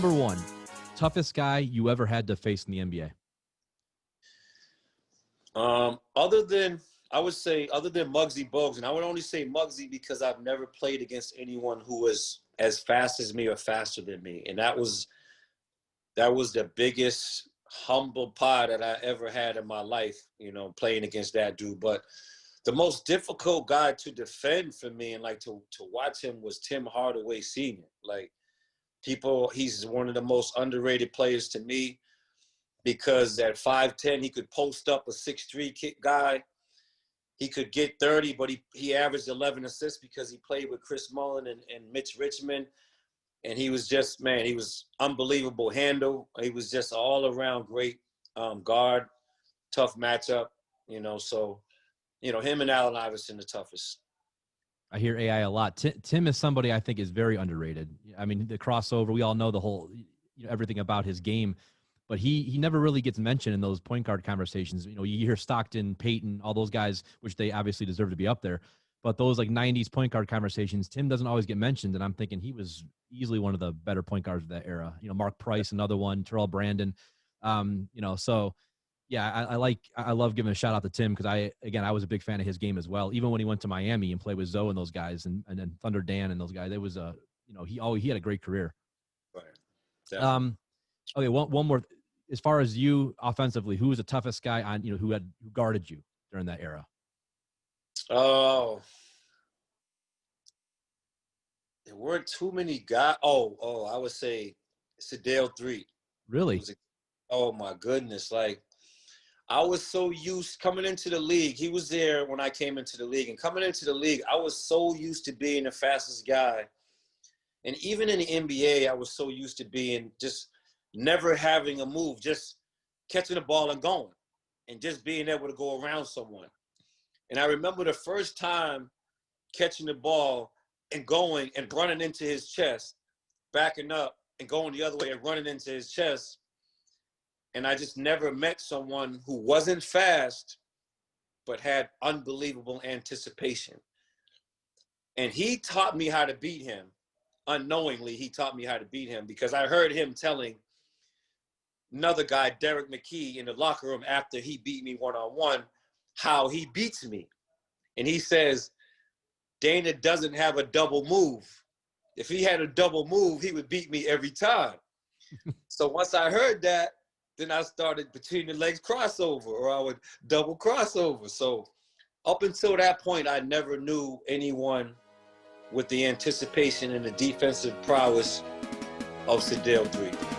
number one, toughest guy you ever had to face in the NBA? Other than Muggsy Bogues, and I would only say Muggsy because I've never played against anyone who was as fast as me or faster than me. And that was the biggest humble pie that I ever had in my life, playing against that dude. But the most difficult guy to defend for me and like to watch him was Tim Hardaway Sr. Like he's one of the most underrated players to me because at 5'10", he could post up a 6'3" kick guy. He could get 30, but he averaged 11 assists because he played with Chris Mullin and Mitch Richmond. And he was just, man, he was unbelievable handle. He was just all around great guard, tough matchup, so, him and Allen Iverson the toughest. I hear AI a lot. Tim is somebody I think is very underrated. I mean, the crossover, we all know the whole, everything about his game, but he never really gets mentioned in those point guard conversations. You hear Stockton, Peyton, all those guys, which they obviously deserve to be up there. But those like 90s point guard conversations, Tim doesn't always get mentioned. And I'm thinking he was easily one of the better point guards of that era. Mark Price, another one, Terrell Brandon. So yeah, I love giving a shout out to Tim because I was a big fan of his game as well. Even when he went to Miami and played with Zoe and those guys and then Thunder Dan and those guys, it was he had a great career. Right. Definitely. Okay, one more. As far as you offensively, who was the toughest guy on who guarded you during that era? Oh, there weren't too many guys. Oh, I would say Sedale 3. Really? Oh my goodness! Like I was so used coming into the league. He was there when I came into the league, and coming into the league, I was so used to being the fastest guy. And even in the NBA, I was so used to being just never having a move, just catching the ball and going, and just being able to go around someone. And I remember the first time catching the ball and going and running into his chest, backing up and going the other way and running into his chest. And I just never met someone who wasn't fast, but had unbelievable anticipation. And he taught me how to beat him. Unknowingly, he taught me how to beat him because I heard him telling another guy, Derek McKee, in the locker room after he beat me one-on-one, how he beats me. And he says, Dana doesn't have a double move. If he had a double move, he would beat me every time. So once I heard that, then I started between the legs crossover, or I would double crossover. So up until that point, I never knew anyone with the anticipation and the defensive prowess of Sedale 3.